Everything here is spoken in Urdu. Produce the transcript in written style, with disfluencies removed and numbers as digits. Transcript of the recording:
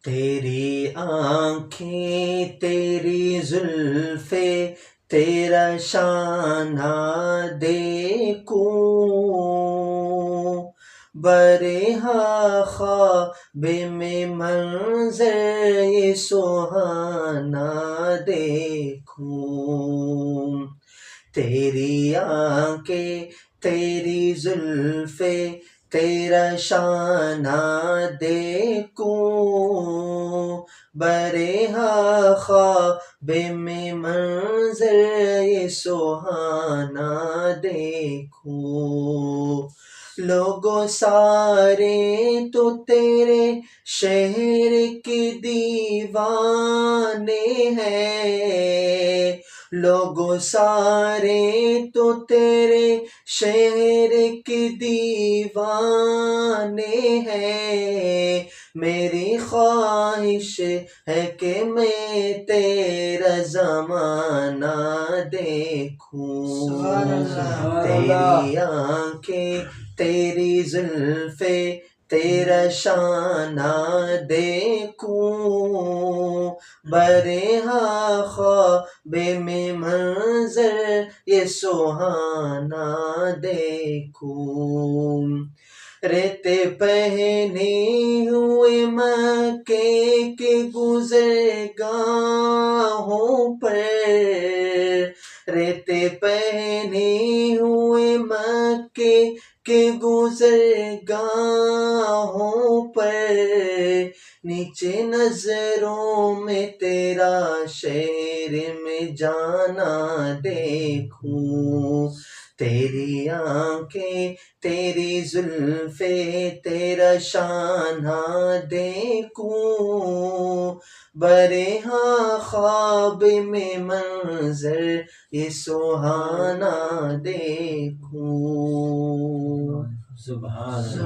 تیری آنکھیں تیری زلفیں تیرا شانہ دیکھوں، برہا خواب میں منظر یہ سہانا دیکھوں۔ تیری آنکھیں تیری زلفیں تیرا شانہ دیکھوں، برہا خواب میں منظر یہ سہانا دیکھوں۔ لوگوں سارے تو تیرے شہر کے دیوانے ہیں، لوگوں سارے تو تیرے شہر کے دیوانے ہیں، میری خواہش ہے کہ میں تیرا زمانہ دیکھوں۔ تیری آنکھیں تیری زلفیں تیرا شانہ دیکھوں، برہا خواب میں منظر یہ سہانا دیکھوں۔ ریت پہنے ہوئے مکے کے گزرگاہوں پر، ریت پہنے ہوئے مکے کے گزرگاہوں پر، نیچے نظروں میں تیرا شہر میں جانا دیکھوں۔ تیری آنکھیں تیری زلفیں تیرا شانہ دیکھوں، برہا خواب میں منظر یہ سہانا دیکھوں۔ سبحان اللہ۔